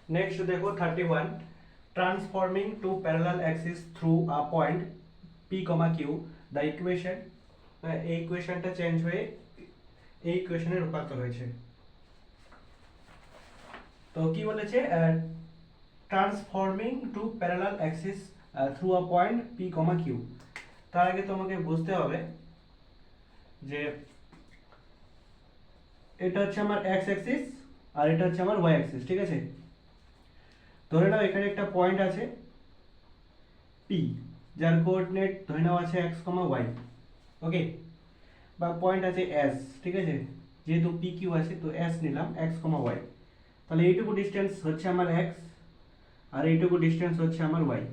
Next देखो 31, transforming to parallel axis through a point p, q the equation এই ইকুয়েশনটা change হয়ে এই ইকুয়েশনে রূপান্তর হয়েছে। তো কি বলেছে, transforming to parallel axis through a point p, q। তার আগে তোমাকে বুঝতে হবে যে এটা হচ্ছে আমার x অ্যাক্সিস আর এটা হচ্ছে আমার y অ্যাক্সিস, ঠিক আছে। ধরে নাও এখানে একটা পয়েন্ট আছে p, যার কোঅর্ডিনেট ধরে নাও আছে x, y, ওকে, বা পয়েন্ট আছে s, ঠিক আছে। যেহেতু p q আছে তো s নিলাম, x, y। তাহলে এইটুকু ডিস্টেন্স হচ্ছে আমার x আর এইটুকু ডিস্টেন্স হচ্ছে আমার y।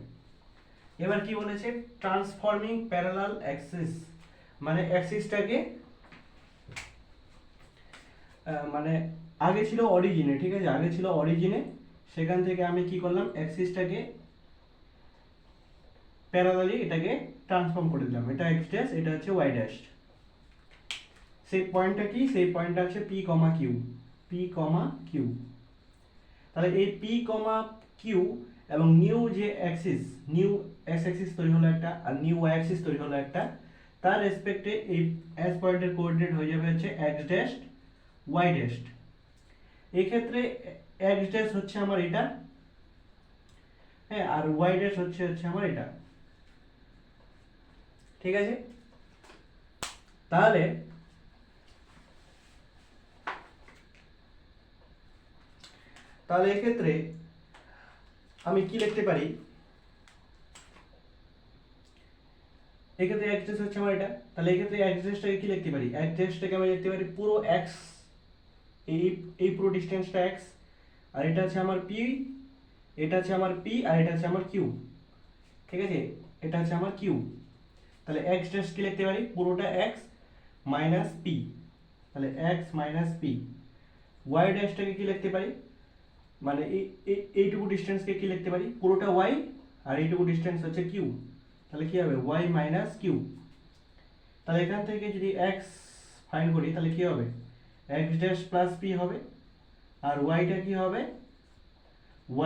এবার কি বলেছে, ট্রান্সফর্মিং প্যারালাল অ্যাক্সিস, মানে অ্যাক্সিসটাকে মানে আগে ছিল অরিজিনে, ঠিক আছে, আগে ছিল অরিজিনে, সেখান থেকে আমি কি করলাম, অ্যাক্সিসটাকে প্যারালালি এটাকে ট্রান্সফর্ম করে দিলাম। এটা x ড্যাশ, এটা হচ্ছে y ড্যাশ। সেই পয়েন্টটা কি, সেই পয়েন্টটা হচ্ছে p, q, p, q। তাহলে এই p, q এবং নিউ যে অ্যাক্সিস, নিউ x অ্যাক্সিস তৈরি হলো একটা আর নিউ y অ্যাক্সিস তৈরি হলো একটা, তার রেসপেক্টে এই s পয়েন্টের কোঅর্ডিনেট হয়ে যাবে হচ্ছে x ড্যাশ, y ড্যাশ। এই ক্ষেত্রে x ড্যাশ হচ্ছে আমার এটা, হ্যাঁ, আর y ড্যাশ হচ্ছে আমার এটা, ঠিক আছে। তাহলে তাহলে এক্ষেত্রে আমি কি লিখতে পারি, এক্ষেত্রে x ড্যাশ হচ্ছে আমার এটা, তাহলে এক্ষেত্রে x ড্যাশটাকে কি লিখতে পারি, x ড্যাশটাকে আমি লিখতে পারি পুরো x, এই এই পুরো ডিসটেন্সটা x, আর এটা হচ্ছে আমার p, এটা হচ্ছে আমার p, আর এটা হচ্ছে আমার q, ঠিক আছে, এটা হচ্ছে আমার q। তাহলে x ড্যাশ কি লিখতে পারি, পুরোটা x মাইনাস p, তাহলে x মাইনাস p। y ড্যাশটাকে কি লিখতে পারি, মানে এইটুকু ডিসটেন্সকে কি লিখতে পারি, পুরোটা y আর এইটুকু ডিসটেন্স হচ্ছে q, তাহলে কি হবে y মাইনাস q। তাহলে এখান থেকে যদি x ফাইন্ড করি তাহলে কি হবে, x ড্যাশ প্লাস p হবে, আর yটা কি হবে,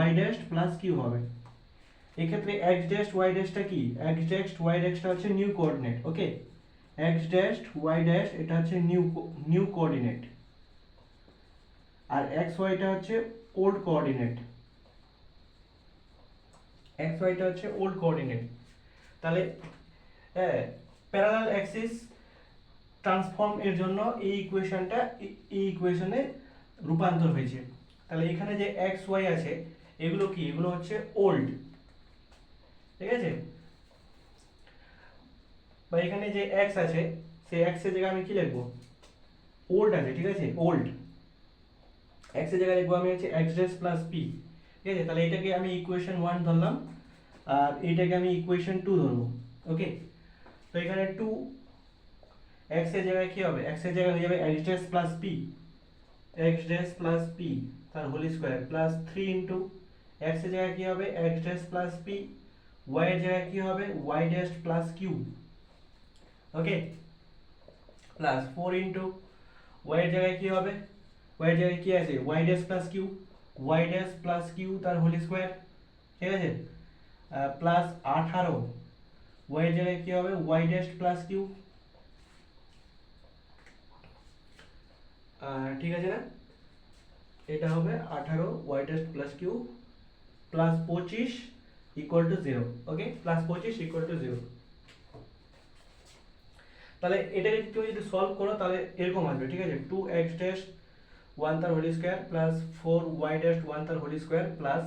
y ড্যাশ প্লাস q হবে। এক্ষেত্রে x ড্যাশ y ড্যাশটা কি, x ড্যাশ y ড্যাশটা হচ্ছে নিউ কোঅর্ডিনেট, ওকে, x ড্যাশ y ড্যাশ এটা হচ্ছে নিউ কোঅর্ডিনেট, আর x y টা হচ্ছে ওল্ড কোঅর্ডিনেট, x y টা হচ্ছে ওল্ড কোঅর্ডিনেট। তাহলে প্যারালাল অ্যাক্সিস ট্রান্সফর্ম এর জন্য এই ইকুয়েশনটা এই ইকুয়েশনে রূপান্তর হয়েছে। তাহলে এখানে যে এক্স ওয়াই আছে এগুলো কি, এগুলো হচ্ছে ওল্ড, ঠিক আছে, বা এখানে যে এক্স আছে সেই এক্স এর জায়গায় আমি কি লিখবো, ওল্ড আছে, ঠিক আছে, ওল্ড। এক্স এর জায়গায় লিখবো আমি হচ্ছে এক্স ড্যাশ প্লাস পি, ঠিক আছে। তাহলে এটাকে আমি ইকুয়েশন 1 ধরলাম আর এইটাকে আমি ইকুয়েশন 2 ধরবো, ওকে। তো এখানে 2 x এর জায়গায় কি হবে, x এর জায়গায় হয়ে যাবে x dash plus p, x dash plus p তার whole square plus 3 into x এর জায়গায় কি হবে x dash plus p, y এর জায়গায় কি হবে y dash plus q, okay, plus 4 into y এর জায়গায় কি হবে, y এর জায়গায় কি আছে y dash plus q, y dash plus q তার হোল স্কয়ার, ঠিক আছে, প্লাস 18 y এর জায়গায় কি হবে y ড্যাশ প্লাস q, ঠিক আছে না, এটা হবে 18 y dash plus q plus 25 equal to 0, okay, plus 25 equal to 0। তাহলে এটাকে তুমি যদি সলভ করো তাহলে এরকম আসবে, ঠিক আছে, 2x ড্যাশ 1 তার whole square plus 4y dash 1 তার whole square plus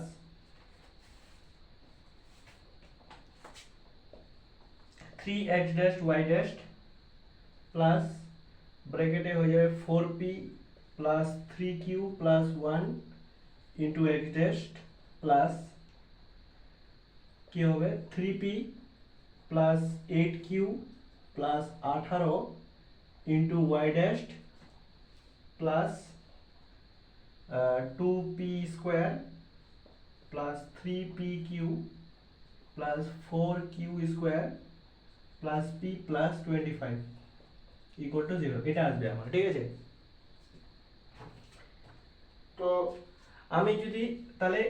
3x dash y dash plus ব্র্যাকেটে হয়ে যাবে 4p plus 3q plus 1 into x dash plus কি হবে 3p plus 8q plus 18 into y dash plus 2p square plus 3pq plus 4q square plus p plus 25 equal to 0, এটা আসবে আমার, ঠিক আছে। তো আমি যদি তাহলে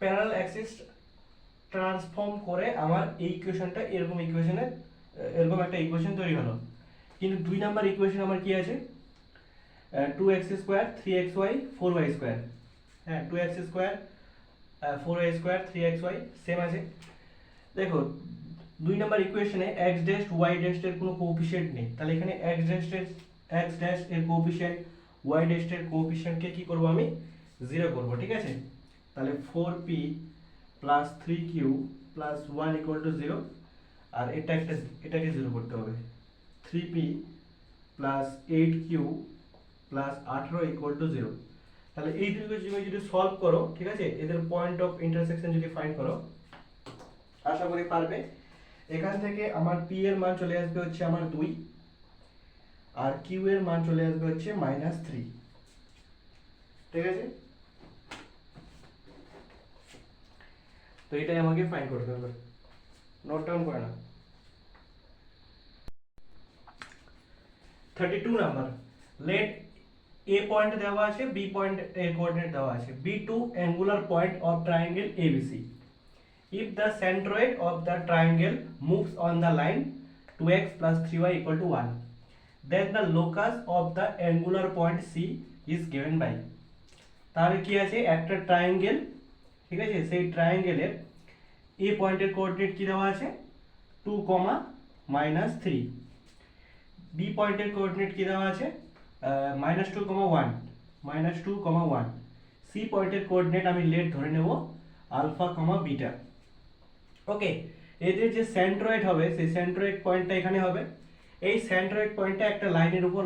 প্যারালাল অ্যাক্সিস ট্রান্সফর্ম করে আমার এই ইকুয়েশনটা এরকম ইকুয়েশনে এরকম একটা ইকুয়েশন তৈরি হলো। কিন্তু 2 নাম্বার ইকুয়েশন আমার কি আছে, 2x square 3xy 4y square, হ্যাঁ 2x square 4y square 3xy same আছে। দেখো 2 নাম্বার ইকুয়েশনে x ড্যাশ y ড্যাশ এর কোনো কোএফিশিয়েন্ট নেই, তাহলে এখানে x ড্যাশ এর কোএফিশিয়েন্ট y ড্যাশ এর কোএফিশিয়েন্টকে কি করব আমি 0 করব, ঠিক আছে। তাহলে 4p plus 3q plus 1 equal to 0, আর এটাকে 0 করতে হবে। 3p plus 8q plus 18 equal to 0। তাহলে এই দুটোকে যদি সলভ করো, ঠিক আছে, এদের পয়েন্ট অফ ইন্টারসেকশন যদি ফাইন্ড করো, আশা করি পারবে। এখান থেকে আমার p এর মান চলে আসবে হচ্ছে আমার 2, আর q এর মান চলে আসবে হচ্ছে -3, ঠিক আছে। তো এটাই আমাকে ফাইন্ড করতে হবে, নোট ডাউন করে না। 32 নাম্বার, লেট a পয়েন্ট দেওয়া আছে, b পয়েন্ট এর কোঅর্ডিনেট দেওয়া আছে, b2 angular point of triangle abc। if the centroid of the triangle moves on the line 2x plus 3y equal to 1, then the locus of the angular point c is given by। তাহলে কি আছে, একটা triangle, ঠিক আছে, সেই ট্রায়াঙ্গেলের a পয়েন্টের coordinate কি দেওয়া আছে 2, -3, b পয়েন্টের কোঅর্ডিনেট কি দেওয়া আছে -2, -1, c পয়েন্টের কোঅর্ডিনেট আমি লেট ধরে নেব আলফা, বিটা। ওকে, এদের যে সেন্ট্রয়েড হবে সেই সেন্ট্রয়েড পয়েন্টটা এখানে হবে। এই সেন্ট্রয়েড পয়েন্টটা একটা লাইনের উপর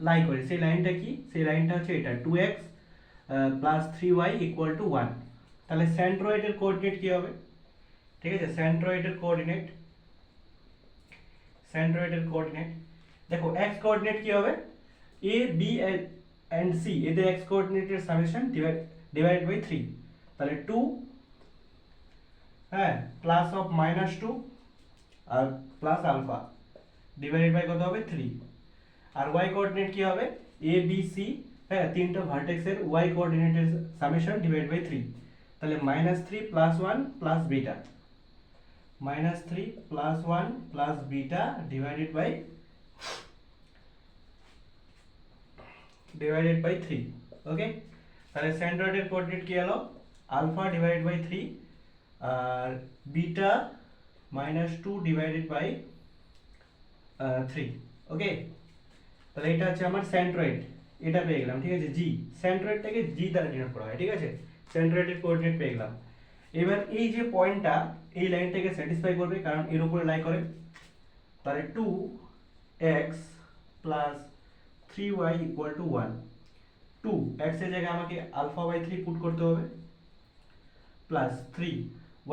লাই করে, সেই লাইনটা কি, সেই লাইনটা হচ্ছে এটা 2x plus 3y equal to 1। তাহলে সেন্ট্রয়েডের কোঅর্ডিনেট কি হবে, ঠিক আছে, সেন্ট্রয়েডের কোঅর্ডিনেট দেখো x কোঅর্ডিনেট কি হবে, a b and c এদের x কোঅর্ডিনেটের সামেশন ডিভাইড বাই 3। তাহলে 2, হ্যাঁ, প্লাস অফ -2 আর প্লাস আলফা ডিভাইডেড বাই কত হবে 3। আর y কোঅর্ডিনেট কি হবে a b c, হ্যাঁ, তিনটা ভার্টেক্সের y কোঅর্ডিনেটের সামেশন ডিভাইড বাই 3। তাহলে -3 plus 1 plus beta, -3 plus 1 plus beta divided by 3। Okay, তাহলে সেন্ট্রয়েডের কোঅর্ডিনেট কি হলো আলফা ডিভাইডেড বাই 3 আর বিটা -2 ডিভাইডেড বাই 3। ওকে, তাহলে এটা হচ্ছে আমার সেন্ট্রয়েড, এটা পেয়ে গেলাম, ঠিক আছে। জি, সেন্ট্রয়েডটাকে জি দ্বারা ডিনোট করা হয়, ঠিক আছে। সেন্ট্রয়েডের কোঅর্ডিনেট পেয়ে গেলাম। এবার এই যে পয়েন্টটা এই লাইনটাকে স্যাটিসফাই করবে, কারণ এর উপরে লাই করে। তাহলে 2x plus 3y equal to 1। 2x এর জায়গায় আমাকে আলফা বাই 3 পুট করতে হবে, প্লাস 3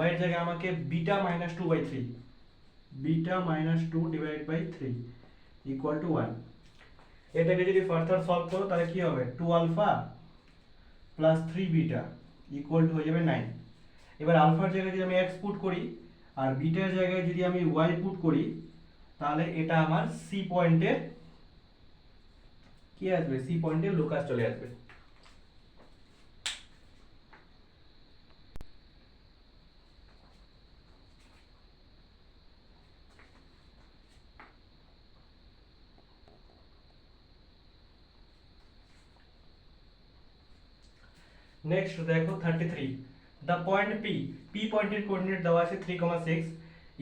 y এর জায়গায় আমাকে beta -2 by 3, beta -2 divide by 3 equal to 1। এটাকে যদি ফার্দার সলভ করো তাহলে কি হবে 2 alpha plus 3 beta equal to হয়ে যাবে 9। এবার আলফার জায়গায় যদি আমি x পুট করি আর বিটার জায়গায় যদি আমি y পুট করি, তাহলে এটা আমার সি পয়েন্টের কি আসবে, সি পয়েন্টের লোকাস চলে আসবে। নেক্সট দেখো 33, the point p পয়েন্টের কোঅর্ডিনেট দেওয়া আছে 3, 6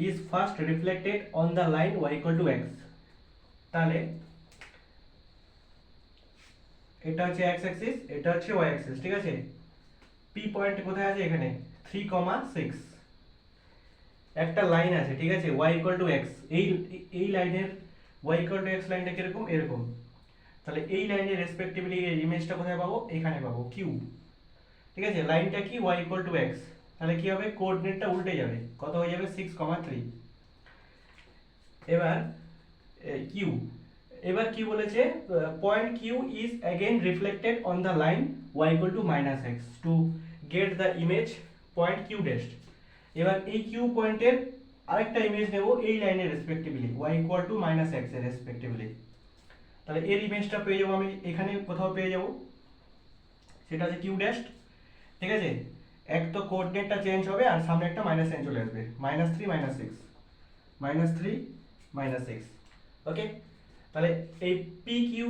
is first reflected on the line y equal to x। তাহলে এটা হচ্ছে x অ্যাক্সিস, এটা হচ্ছে y অ্যাক্সিস, ঠিক আছে। p পয়েন্ট কোথায় আছে, এখানে 3, 6 একটা লাইন আছে, ঠিক আছে, y equal to x। এই লাইনের y equal to x লাইনটা কিরকম, এরকম। তাহলে এই লাইনের রেসপেক্টিভলি এই ইমেজটা কোথায় পাবো, এখানে পাবো q, ঠিক আছে। লাইনটা কি y equal to x, তাহলে কি হবে কোঅর্ডিনেটটা উল্টে যাবে, কত হয়ে যাবে 6, 3। এবার q, এবার কি বলেছে, point q is again reflected on the line y equal to -x to get the image point q dash। এবার এই q পয়েন্টের আরেকটা ইমেজ নেব এই লাইনের respectively y equal to -x এর রেসপেক্টিভলি। তাহলে এর ইমেজটা পেয়ে যাবো আমি এখানে কোথাও পেয়ে যাব, সেটা হচ্ছে কিউ ড্যাশ, ঠিক আছে। এক তো কোঅর্ডিনেটটা চেঞ্জ হবে আর সামনে একটা মাইনাস সাইন চলে আসবে, -3 -6, -3 -6, ওকে। তাহলে এই P Q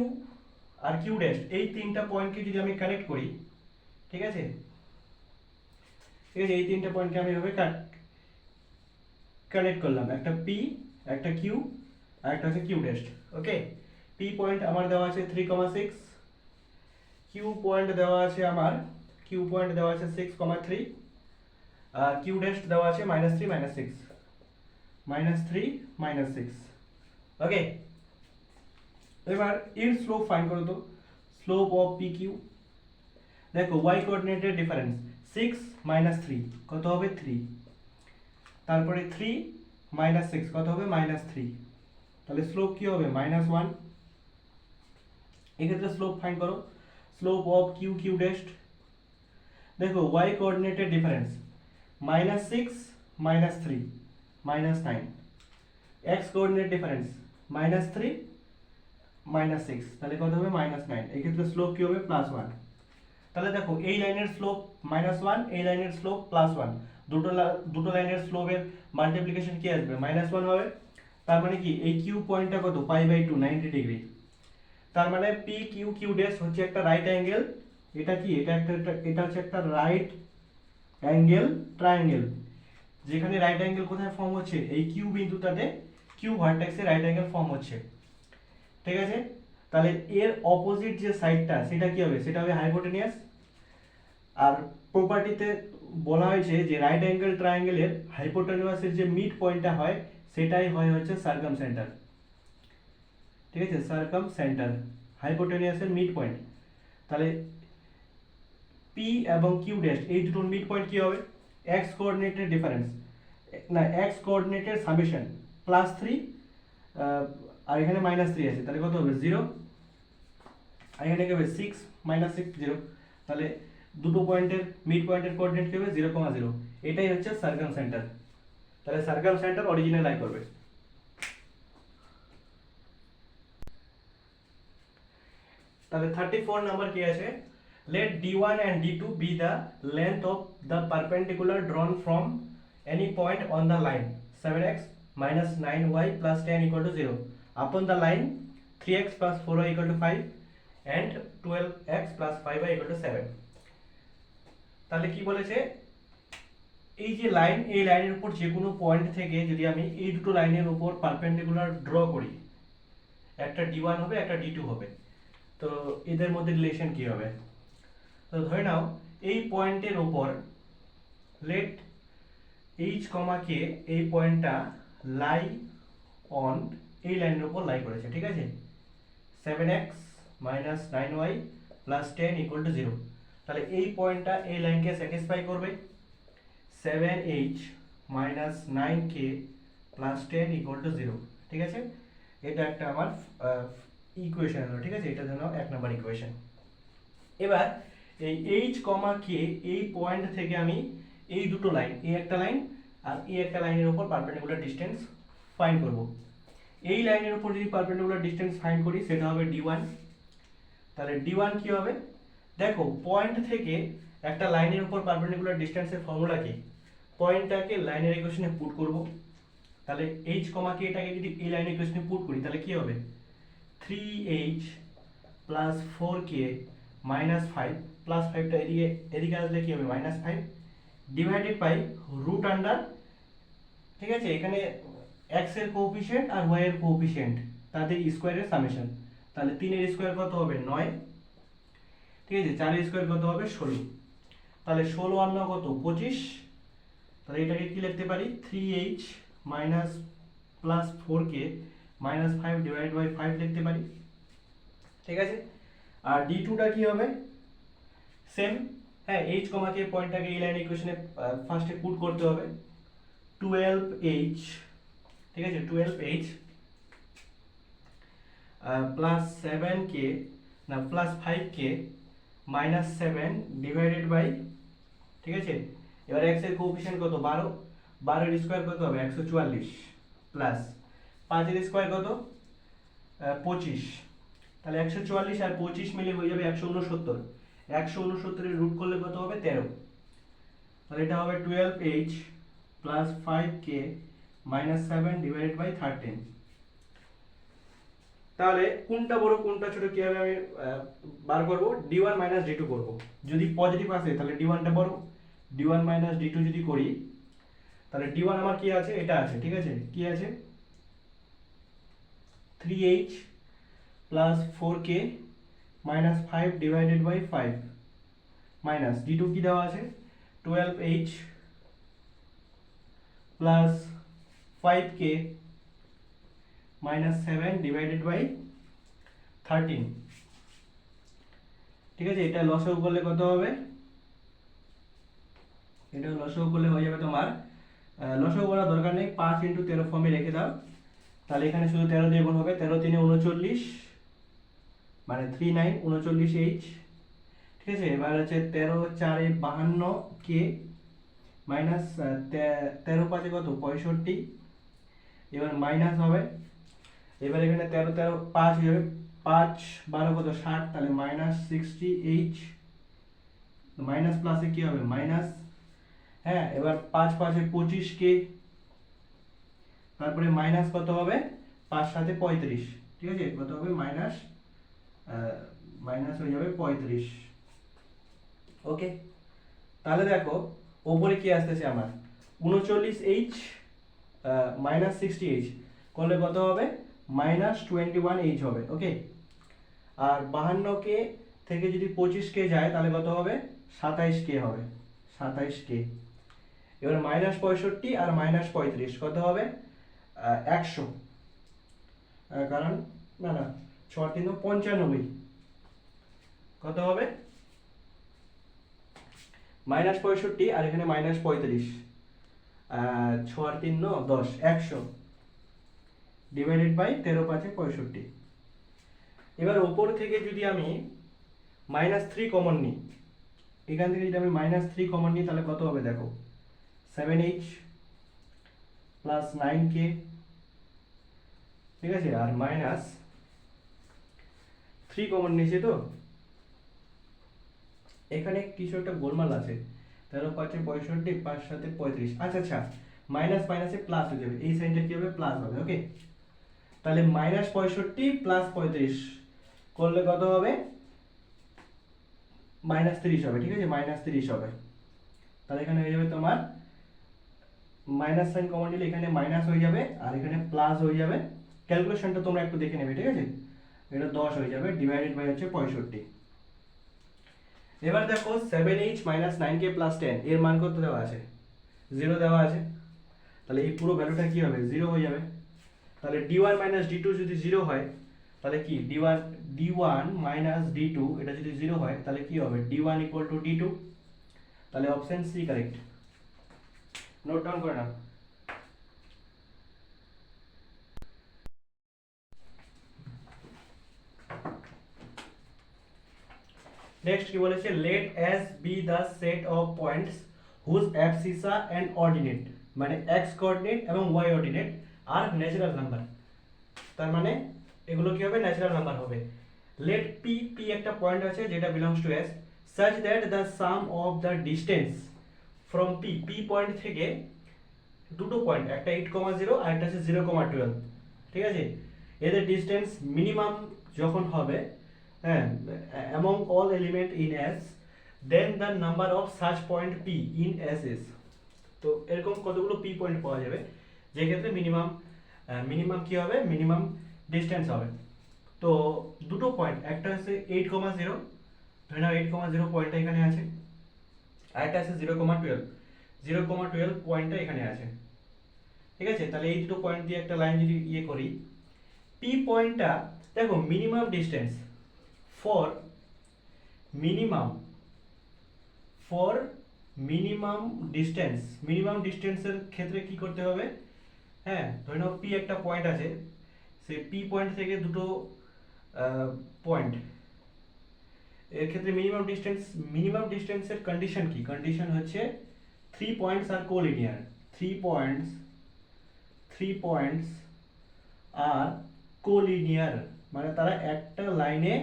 R Q dash এই তিনটা পয়েন্টকে যদি আমি কানেক্ট করি, ঠিক আছে, ঠিক আছে, এই তিনটা পয়েন্টকে আমি এভাবে কানেক্ট করলাম, একটা পি, একটা কিউ আর একটা হচ্ছে কিউ ড্যাশ, ওকে। পি পয়েন্ট আমার দেওয়া আছে 3,6, কিউ পয়েন্ট দেওয়া আছে আমার, কিউ পয়েন্ট দেওয়া আছে 6,3, আর কিউ ড্যাশ দেওয়া আছে -3 -6, -3 -6, ওকে। এবার এর স্লোপ ফাইন্ড করো তো, স্লোপ অফ পি কিউ। দেখো y কোঅর্ডিনেটের ডিফারেন্স 6 - 3 কত হবে 3, তারপরে 3 - 6 কত হবে -3, তাহলে স্লোপ কি হবে -1। এক্ষেত্রে স্লোপ ফাইন্ড করো, slope of Q Q dash. দেখো y কোঅর্ডিনেটের ডিফারেন্স -6 - 3 -9, x কোঅর্ডিনেট ডিফারেন্স -3 -6, তাহলে কত হবে -9। এই ক্ষেত্রে স্লোপ কি হবে +1। তাহলে দেখো এই লাইনের স্লোপ -1, এই লাইনের স্লোপ +1, দুটো লাইনের স্লোপের মাল্টিপ্লিকেশন কি আসবে -1 হবে। তার মানে কি এই কিউ পয়েন্টটা কত π/2 90 ডিগ্রি। তার মানে পি কিউ কিউ ড্যাশ হচ্ছে একটা রাইট অ্যাঙ্গেল, এটা কি এটা হচ্ছে একটা রাইট অ্যাঙ্গেল ট্রায়াঙ্গেল, যেখানে রাইট অ্যাঙ্গেল কোথায় ফর্ম হচ্ছে, এই কিউ বিন্দুটাতে কিউ ভার্টেক্সে রাইট অ্যাঙ্গেল ফর্ম হচ্ছে, ঠিক আছে। তাহলে এর অপোজিট যে সাইডটা সেটা কি হবে, সেটা হবে হাইপোটেনিয়াস। আর প্রপার্টিতে বলা হয়েছে যে রাইট অ্যাঙ্গেল ট্রায়াঙ্গেলের হাইপোটেনিয়াসের যে মিড পয়েন্টটা হয় সেটাই হয় হচ্ছে সার্কাম সেন্টার, ঠিক আছে, সার্কাম সেন্টার হাইপোটেনিয়াসের মিড পয়েন্ট। তাহলে পি এবং কিউ ড্যাশ এই দুটোর মিড পয়েন্ট কি হবে, এক্স কোঅর্ডিনেটের ডিফারেন্স, না এক্স কোঅর্ডিনেটের সামেশন +3 আর এখানে -3 আছে, তাহলে কত হবে 0, আর এখানে কি হবে 6 -6 0, তাহলে দুটো পয়েন্টের মিড পয়েন্টের কোঅর্ডিনেট কি হবে 0,0, এটাই হচ্ছে সার্কাম সেন্টার। তাহলে সার্কাম সেন্টার অরিজিনে লাই করবে। তাহলে 34 নাম্বার কি আছে, let d1 and d2 be the length of the perpendicular drawn from any point on the line 7x - 9y + 10 = 0 upon the line 3x + 4y = 5 and 12x + 5y = 7। তাহলে কি বলেছে, এই যে লাইন, এই লাইনের উপর যে কোনো পয়েন্ট থেকে যদি আমি এই দুটো লাইনের উপর পারপেন্ডিকুলার ড্র করি, একটা d1 হবে একটা d2 হবে, তো এদের মধ্যে রিলেশন কি হবে। তো ধরে নাও এই পয়েন্টের উপর লেট h, k এই পয়েন্টটা লাই অন এই লাইনের উপর লাই করেছে, ঠিক আছে, 7x - 9y + 10 = 0। তাহলে এই পয়েন্টটা এই লাইনকে স্যাটিসফাই করবে, 7h - 9k + 10 = 0, ঠিক আছে। এটা একটা আমার ইকুয়েশন হলো, ঠিক আছে, এটা জন্য 1 নাম্বার ইকুয়েশন। এবার এই h, k এই পয়েন্ট থেকে আমি এই দুটো লাইন, এই একটা লাইন আর এই একটা লাইনের উপর পারপেন্ডিকুলার ডিসটেন্স ফাইন্ড করব। এই লাইনের উপর যদি পারপেন্ডিকুলার ডিসটেন্স ফাইন্ড করি সেটা হবে d1। তাহলে d1 কি হবে, দেখো পয়েন্ট থেকে একটা লাইনের উপর পারপেন্ডিকুলার ডিসটেন্সের ফর্মুলা কি, পয়েন্টটাকে লাইনের ইকুয়েশনে পুট করব। তাহলে h, k এটাকে যদি এই লাইনের ইকুয়েশনে পুট করি তাহলে কি হবে, 3h + 4k - 5 + 5টা এদিকে আসলে কি হবে -5 ডিভাইডেড বাই √, ঠিক আছে, এখানে x এর কোএফিসিয়েন্ট আর y এর কোএফিসিয়েন্ট তাদের স্কয়ারের সামেশন। তাহলে 3 এর স্কয়ার কত হবে 9, ঠিক আছে, 4 এর স্কয়ার কত হবে 16, তাহলে 16 আর 9 কত 25। তাহলে এটাকে কি লিখতে পারি, 3h - +4k - 5 ডিভাইডেড বাই 5 লিখতে পারি, ঠিক আছে। আর d2টা কি হবে, সেম, হ্যাঁ h, k পয়েন্টটাকে এই লাইন ইকুয়েশনে ফার্স্টে পুট করতে হবে, 12h, ঠিক আছে, 12h +7k না +5k - 7 ডিভাইডেড বাই, ঠিক আছে। এবার x এর কোএফিসিয়েন্ট কত 12, 12 এর স্কয়ার কত হবে 144 প্লাস 5 এর স্কয়ার কত 25, তাহলে 144 আর 25 মিলে হয়ে যাবে 169, 169 রুট করলে কত হবে 13, তাহলে এটা হবে 12h plus 5k minus 7 divided by 13। তাহলে কোনটা বড় কোনটা ছোট কিভাবে আমি বার করব? d1 মাইনাস d2 করব। যদি পজিটিভ আসে তাহলে d1 টা বড়, d1 মাইনাস d2 যদি করি তাহলে d1 আমার কি আছে, এটা আছে, ঠিক আছে, কি আছে 3h plus 4k minus 5 divided by 5 minus d2 কি দেওয়া আছে 12h plus 5k minus 7 divided by 13। ঠিক আছে, এটা লসাগু করলে কত হবে? এটা লসাগু করলে হয়ে যাবে তোমার, লসাগু করার দরকার নেই, 5 × 13 ফর্মে রেখে দাও। তাহলে এখানে শুধু 13 দিয়ে গুণ হবে, 13 × 3 = 39, মানে 39 39h। ঠিক আছে, এবার হচ্ছে 13 × 4 = 52k মাইনাস 13 × 5 = কত 65, এবার মাইনাস হবে। এবার এখানে 13 13 5 হয়ে যাবে, 5 12 কত 60, তাহলে মাইনাস 60h, মাইনাস প্লাসে কি হবে মাইনাস, হ্যাঁ, এবার 5 5 এ 25k, তারপরে মাইনাস কত হবে 5 7 এ 35, ঠিক আছে, কত হবে মাইনাস মাইনাস হয়ে যাবে 35। ওকে, তাহলে দেখো ওপরে কি আসতেছে আমার 39h মাইনাস 60h করলে কত হবে মাইনাস 21h হবে। ওকে, আর 52k থেকে যদি 25k যায় তাহলে কত হবে 27k হবে, 27k। এবার মাইনাস 65 আর মাইনাস 35 কত হবে 100, কারণ না না 6 3 95, কত হবে মাইনাস 65 আর এখানে মাইনাস 35, 6 আর 3 10, 100 ডিভাইডেড বাই 13 5 65। এবার উপর থেকে যদি আমি -3 কমন নিই, এখান থেকে যদি আমি -3 কমন নিই তাহলে কত হবে দেখো 7h প্লাস 9k, ঠিক আছে, আর -3 কমন নিয়েছি, তো এখানে কিছু একটা গোলমাল আছে, 13 5 65, 5 7 35, আচ্ছা আচ্ছা, মাইনাস মাইনাসে প্লাস হয়ে যাবে, এই সাইনটা কি হবে প্লাস হবে। ওকে, তাহলে -65 প্লাস 35 করলে কত হবে -30 হবে, ঠিক আছে, -30 হবে। তাহলে এখানে হয়ে যাবে তোমার মাইনাস সাইন কমন নিলে এখানে মাইনাস হয়ে যাবে আর এখানে প্লাস হয়ে যাবে, ক্যালকুলেশনটা তোমরা একটু দেখে নেবে, ঠিক আছে, এটা 10 হয়ে যাবে ডিভাইডেড বাই হচ্ছে 65। এবার দেখো 7h মাইনাস 9k প্লাস 10 এর মান কত দেওয়া আছে 0 দেওয়া আছে, তাহলে এই পুরো ভ্যালুটা কি হবে 0 হয়ে যাবে। তাহলে d1 মাইনাস d2 যদি 0 হয় তাহলে কি d1 মাইনাস d2 এটা যদি 0 হয় তাহলে কি হবে d1 = d2, তাহলে option C correct, note down করে নাও। নেক্সট কি বলেছে, let s be the set of points whose abscissa and ordinate মানে x coordinate এবং y ordinate আর ন্যাচারাল নাম্বার, তার মানে এগুলো কি হবে ন্যাচারাল নাম্বার হবে। let p একটা পয়েন্ট আছে যেটা belongs to s such that the sum of the distance from p point থেকে দুটো পয়েন্ট, একটা 8,0 আর একটা আছে 0,12, ঠিক আছে, এদের ডিসটেন্স মিনিমাম যখন হবে, হ্যাঁ, among all element in S, then the number of such point P in S is, তো এরকম কতগুলো P পয়েন্ট পাওয়া যাবে যে ক্ষেত্রে মিনিমাম কি হবে মিনিমাম ডিসটেন্স হবে। তো দুটো পয়েন্ট, একটা আছে 8,0, ধরে নাও 8,0 পয়েন্টটা এখানে আছে, আর একটা আছে 0,12 পয়েন্টটা এখানে আছে, ঠিক আছে, তাহলে এই দুটো পয়েন্ট দিয়ে একটা লাইন যদি ইয়ে করি, P পয়েন্টটা দেখো মিনিমাম ডিসটেন্স ফর মিনিমাম ডিস্টেন্সের ক্ষেত্রে কি করতে হবে, হ্যাঁ, ধরে নাও পি একটা পয়েন্ট আছে, সেই পি পয়েন্ট থেকে দুটো পয়েন্ট, এর ক্ষেত্রে মিনিমাম ডিস্টেন্সের কন্ডিশন কি, কন্ডিশন হচ্ছে 3 পয়েন্টস আর কোলিনিয়ার, 3 পয়েন্টস আর কোলিনিয়ার, মানে তারা একটা লাইনে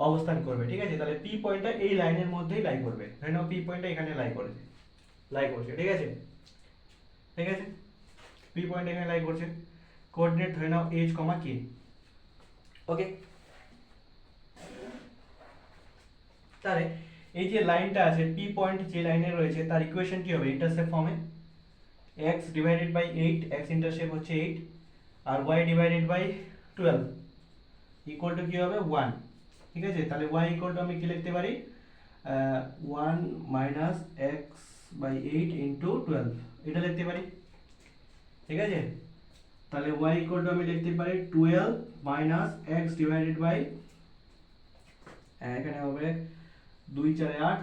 অবস্থান করবে, ঠিক আছে? তাহলে পি পয়েন্টটা এই লাইনের মধ্যেই লাই করবে, ধরে নাও পি পয়েন্টটা এখানে লাই করছে, ঠিক আছে? ঠিক আছে, পি পয়েন্ট এখানে লাই করছে, কোঅর্ডিনেট ধরে নাও এইচ কমা কে। ওকে, তাহলে এই যে লাইনটা আছে পি পয়েন্ট যে লাইনে রয়েছে তার ইকুয়েশন কি হবে? ইন্টারসেপ্ট ফর্মে x divided by 8, x intercept হচ্ছে 8, আর y divided by 12 equal to কি হবে? 1, ঠিক আছে? তাহলে y ইকুয়াল টু আমি কি লিখতে পারি? 1 মাইনাস এক্স বাই 8 ইন্টু 12, এটা লিখতে পারি, ঠিক আছে? তাহলে y ইকুয়াল টু আমি লিখতে পারি 12 মাইনাস এক্স ডিভাইডেড বাই, এখানে হবে 2 4 8,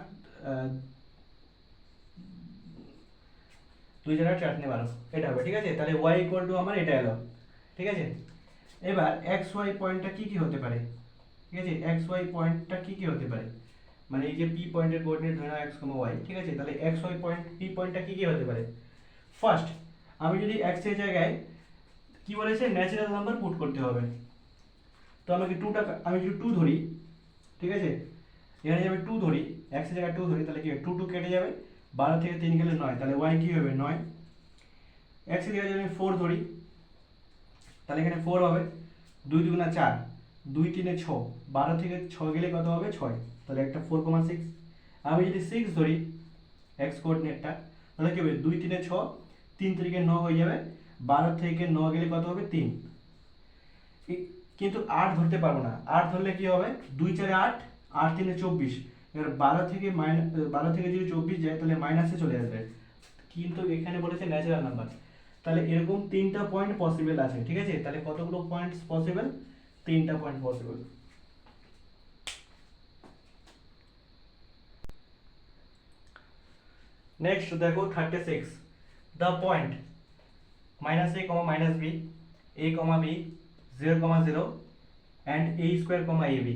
2 4 8 4 12, এটা হবে, ঠিক আছে? তাহলে y ইকুয়াল টু আমার এটা এলো, ঠিক আছে? এবার এক্স ওয়াই পয়েন্টটা কি কি হতে পারে, ঠিক আছে? এক্স ওয়াই পয়েন্টটা কি কি হতে পারে, মানে এই যে পি পয়েন্টের কোঅর্ডিনেট ধরে নাও এক্স কমা ওয়াই, ঠিক আছে? তাহলে এক্স ওয়াই পয়েন্ট পি পয়েন্টটা কি কি হতে পারে? ফার্স্ট, আমি যদি এক্স এর জায়গায় কি বলেছে ন্যাচারাল নাম্বার পুট করতে হবে, তো আমাকে আমি যদি 2 ধরি, ঠিক আছে? এখানে যদি আমি 2 ধরি, এক্স এর জায়গায় 2 ধরি, তাহলে কি 2 2 কেটে যাবে, 12 থেকে 3 গেলে 9, তাহলে ওয়াই কি হবে? 9। এক্স এর জায়গায় যদি আমি 4 ধরি, তাহলে এখানে 4 হবে, 2 2 গুণা 4, 2 3 6, 12 থেকে 6 গেলে কত হবে? 6, তাহলে একটা 4,6। আমি যদি 6 ধরি এক্স কোঅর্ডিনেটটা, তাহলে কি হবে? 2 3 6, 3 3 9 হয়ে যাবে, 12 থেকে 9 গেলে কত হবে? 3। কিন্তু 8 ধরতে পারবো না, 8 ধরলে কি হবে? 2 4 8, 8 3 24, এবার 12 থেকে যদি 24 যায় তাহলে মাইনাসে চলে আসবে, কিন্তু এখানে বলেছে ন্যাচারাল নাম্বার, তাহলে এরকম 3টা পয়েন্ট পসিবল আছে, ঠিক আছে? তাহলে কতগুলো পয়েন্টস পসিবল? 3টা পয়েন্ট পসিবল। নেক্সট দেখো 36, the point minus a comma minus b, a comma b, 0 comma 0 and a square comma ab,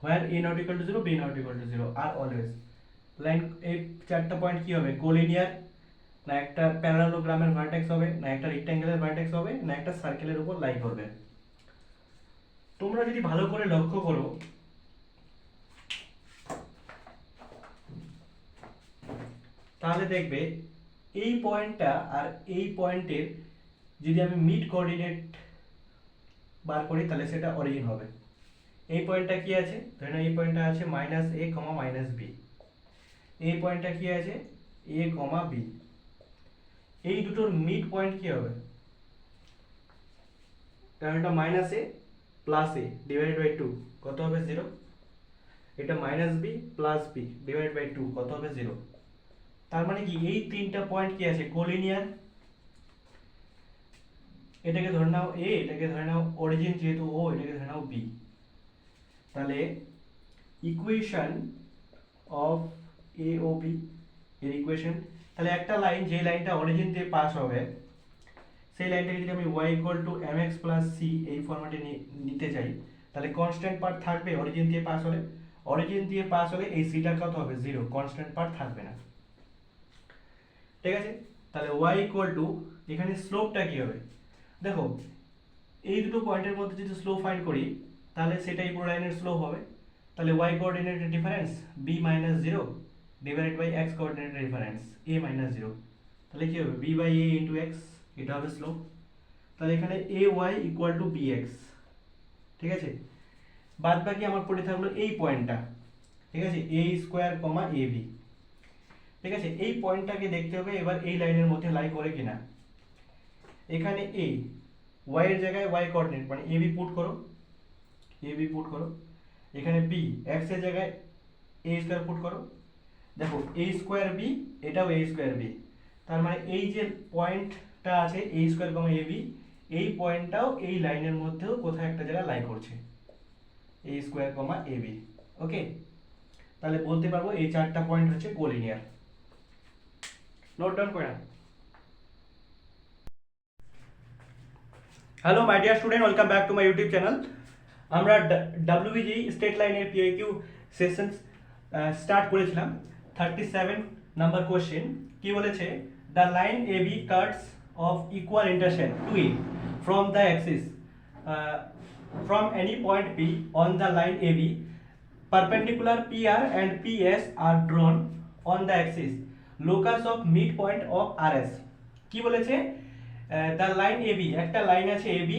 where a not equal to 0, b not equal to 0 are always। Line, এই চারটা point কি হবে? Collinear, না একটা প্যারালোগ্রামের vertex হবে, না একটা রেক্ট্যাঙ্গেলের vertex হবে, না একটা সার্কেলের উপর লাই করবে। তোমরা যদি ভালো করে লক্ষ্য করো, তাহলে দেখবে এই পয়েন্টটা আর এই পয়েন্টের যদি আমি মিড কোঅর্ডিনেট বার করি তাহলে সেটা অরিজিন হবে। এই পয়েন্টটা কি আছে? ধরে নাও এই পয়েন্টটা আছে minus A comma minus B, এই পয়েন্টটা কি আছে? A comma B. এই দুটোর মিড পয়েন্ট কি হবে? কারণ এটা minus A plus A divided by 2, কত হবে? 0। এটা minus B plus B divided by 2, কত হবে? 0। তার মানে কি এই তিনটা পয়েন্ট কি আছে? কোলিনিয়ার। এটাকে ধরে নাও এ, এটাকে ধরে নাও অরিজিন যেহেতু ও, এটাকে ধরে নাও বি। তাহলে equation of A O B এর ইকুয়েশন, তাহলে একটা লাইন যে লাইনটা অরিজিন দিয়ে পাস হবে সেই লাইনটাকে যদি আমি y equal two mx plus c এই ফরম্যাটে নিতে চাই, তাহলে কনস্ট্যান্ট পার্ট থাকবে অরিজিন দিয়ে পাস হলে। অরিজিন দিয়ে পাস হলে এই সিটা কত হবে? 0, কনস্ট্যান্ট পার্ট থাকবে না, ঠিক আছে? তাহলে y ইকুয়াল টু, এখানে স্লোপটা কি হবে? দেখো এই দুটো পয়েন্টের মধ্যে যদি স্লোপ ফাইন্ড করি তাহলে সেটাই পুরো লাইনের স্লোপ হবে। তাহলে y কোঅর্ডিনেটের difference b minus 0 divided by x কোঅর্ডিনেটের ডিফারেন্স a মাইনাস 0, তাহলে কি হবে? b by a into x, এটা হবে স্লোপ। তাহলে এখানে ay ইকুয়াল টু bx, ঠিক আছে? বাদ বাকি আমার পড়ে থাকলো এই পয়েন্টটা, ঠিক আছে? a স্কয়ার কমা ab, ঠিক আছে? এই পয়েন্টটাকে দেখতে হবে এবার এই লাইনের মধ্যে লাই করে কিনা। এখানে a, y এর জায়গায় y কোঅর্ডিনেট মানে ab পুট করো, ab পুট করো। এখানে b, x এর জায়গায় a স্কয়ার পুট করো। দেখো a স্কয়ার b, এটাও a স্কয়ার b, তার মানে এই যে পয়েন্টটা আছে a স্কয়ার কমা ab, এই পয়েন্টটাও এই লাইনের মধ্যেও কোথাও একটা জায়গায় লাই করছে, a স্কয়ার কমা ab। ওকে, তাহলে বলতে পারবো এই চারটা পয়েন্ট হচ্ছে কোলিনিয়ার। নোট ডাউন করে নাও। Hello my dear student, welcome back to my YouTube channel. আমরা ডাব্লিউবিজি স্টেট লাইনের পিআইকিউ সেশন স্টার্ট করেছিলাম। 37 নাম্বার কোশ্চেন কি বলেছে? The line AB cuts off equal intercept to A from the axis from any point B on the line AB perpendicular PR and PS are drawn on the axis locus of midpoint of RS কি বলেছে the line AB একটা line আছে AB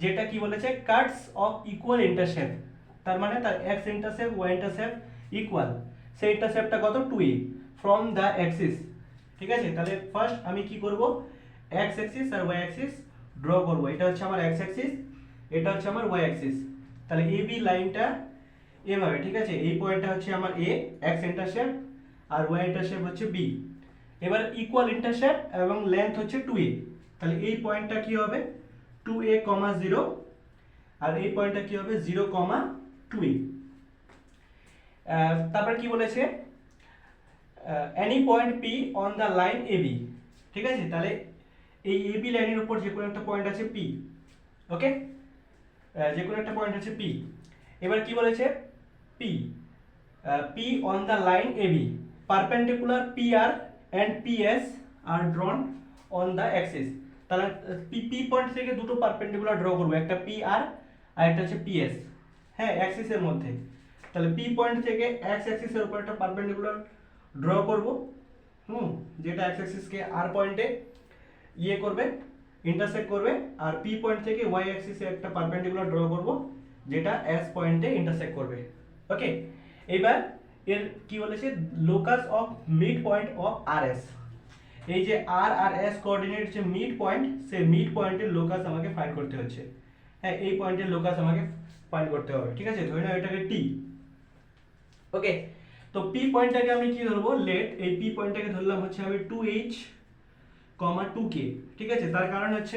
যেটা কি বলেছে Katz off equal intercept তার মানে তার x intercept y intercept equal সেই ইন্টারসেপ্টটা কত 2a ফ্রম দ্য অ্যাক্সিস ঠিক আছে তাহলে ফার্স্ট আমি কি করব x অ্যাক্সিস আর y অ্যাক্সিস ড্র করব এটা হচ্ছে আমার x অ্যাক্সিস এটা হচ্ছে আমার y অ্যাক্সিস তাহলে AB লাইনটা এভাবে ঠিক আছে এই পয়েন্টটা হচ্ছে আমার a x ইন্টারসেপ্ট আর y ইন্টারসেপ্ট হচ্ছে b এবার ইকুয়াল ইন্টারসেপ্ট এবং লেন্থ হচ্ছে 2a তাহলে এই পয়েন্টটা কি হবে 2a, 0 আর এই পয়েন্টটা কি হবে 0, 2a তারপর কি বলেছে any point p on the line ab ঠিক আছে তাহলে এই ab লাইনের উপর যে কোনো একটা পয়েন্ট আছে p ওকে যে কোনো একটা পয়েন্ট আছে p এবার কি বলেছে p p on the line ab perpendicular pr and ps are drawn on the axis তাহলে p পয়েন্ট থেকে দুটো পারপেন্ডিকুলার ড্র করব একটা pr আর একটা হচ্ছে ps হ্যাঁ অ্যাক্সিসের মধ্যে তাহলে p পয়েন্ট থেকে x অ্যাক্সিসের উপর একটা পারপেন্ডিকুলার ড্র করব যেটা x অ্যাক্সিসকে r পয়েন্টে ইয়ে করবে ইন্টারসেক্ট করবে আর p পয়েন্ট থেকে y অ্যাক্সিসে একটা পারপেন্ডিকুলার ড্র করব যেটা s পয়েন্টে ইন্টারসেক্ট করবে ওকে এবার এর কি বলেছে locus of mid point of rs এই যে r আর s কোঅর্ডিনেট যে মিড পয়েন্ট সেই মিড পয়েন্টের লোকাস আমাকে ফাইন্ড করতে হচ্ছে হ্যাঁ এই পয়েন্টের লোকাস আমাকে ফাইন্ড করতে হবে ঠিক আছে ধরে নাও এটাকে t ওকে তো p পয়েন্টটাকে আমি কি ধরবো লেট এই p পয়েন্টটাকে ধরলাম হচ্ছে আমি 2h, 2k ঠিক আছে তার কারণ হচ্ছে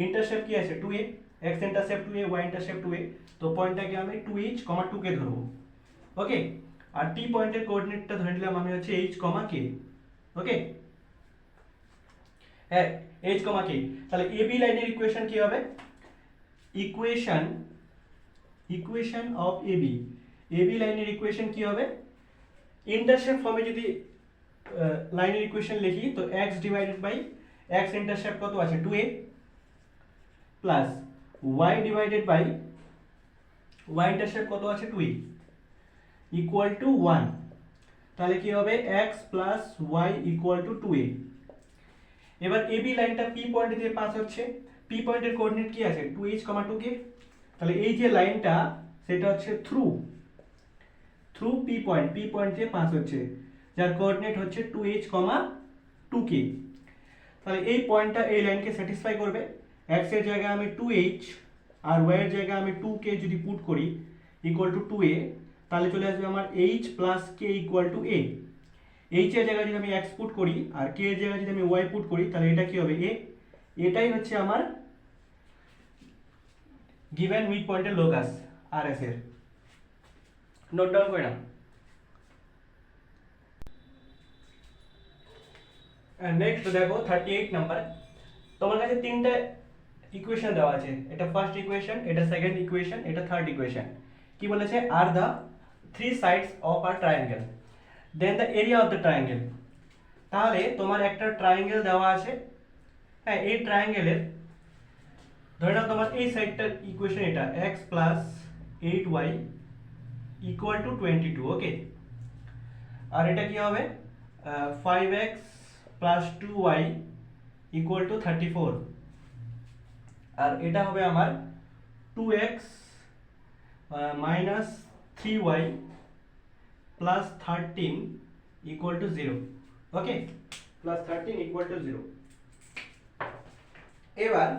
ইন্টারসেপ্ট কি আছে 2a x intercept 2a y intercept 2a তো পয়েন্টটাকে আমি 2h, 2k ধরবো ওকে আর t পয়েন্টের কোঅর্ডিনেটটা ধরে নিলাম আমি হচ্ছে h, k ওকে হ্যাঁ h, k তাহলে ab লাইনের ইকুয়েশন কি হবে ইকুয়েশন অফ ab লাইনের ইকুয়েশন কি হবে ইন্টারসেপ্ট ফর্মে যদি লাইনের ইকুয়েশন লিখি তো x divided by x intercept কত আছে 2a plus y divided by y intercept কত আছে 2a ইকুয়াল টু 1 তাহলে কি হবে x plus y equal two 2a এবার ab লাইনটা p পয়েন্ট দিয়ে পাস হচ্ছে p পয়েন্টের কোঅর্ডিনেট কি আছে 2h, 2k তাহলে এই যে লাইনটা সেটা হচ্ছে থ্রু p পয়েন্ট দিয়ে পাস হচ্ছে যার কোঅর্ডিনেট হচ্ছে 2h, 2k তাহলে এই পয়েন্টটা এই লাইনকে স্যাটিসফাই করবে x এর জায়গায় আমি 2h আর y এর জায়গায় আমি 2k যদি পুট করি ইকুয়াল টু 2a তাহলে চলে আসবে আমার h plus k equal to a h এর জায়গায় যদি আমি x পুট করি আর k এর জায়গায় যদি আমি y পুট করি তাহলে এটা কি হবে a এটাই হচ্ছে আমার গিভেন মিড পয়েন্টের লোকাস rs এর নোট ডাউন করে নাও নেক্সট দেখো 38 নাম্বার তোমার কাছে তিনটা ইকুয়েশন দেওয়া আছে এটা ফার্স্ট ইকুয়েশন এটা সেকেন্ড ইকুয়েশন এটা থার্ড ইকুয়েশন কি বলেছে আর the three sides of a triangle then the area of the triangle তাহলে তোমার একটা ট্রায়াঙ্গেল দেওয়া আছে হ্যাঁ এই ট্রায়াঙ্গেলের ধরে নাও তোমার এই সাইডটার ইকুয়েশন এটা x plus 8y equal to 22 ওকে আর এটা কি হবে 5x plus 2y equal to 34 আর এটা হবে আমার 2x minus 3y plus 13 equal to 0 okay plus 13 equal to 0 এবার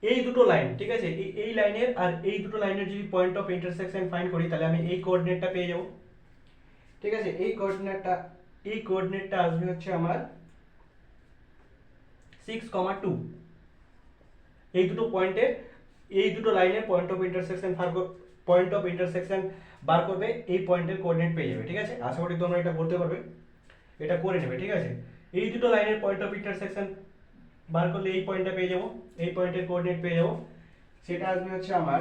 এই দুটো লাইন ঠিক আছে এই লাইনের আর এই দুটো লাইনের যদি পয়েন্ট অফ ইন্টারসেকশন ফাইন্ড করি তাহলে আমি এই কোঅর্ডিনেটটা পেয়ে যাব ঠিক আছে এই কোঅর্ডিনেটটা আসবে হচ্ছে আমার 6, 2 এই দুটো পয়েন্টে এই দুটো লাইনের পয়েন্ট অফ ইন্টারসেকশন বার করবে এই পয়েন্টের কোঅর্ডিনেট পেয়ে যাবে ঠিক আছে আশা করি তোমরা এটা করতে পারবে এটা করে নেবে ঠিক আছে এই দুটো লাইনের পয়েন্ট অফ ইন্টারসেকশন বার করলে এই পয়েন্টটা পেয়ে যাব এই পয়েন্টের কোঅর্ডিনেট পেয়ে যাব সেটা আসবে হচ্ছে আমার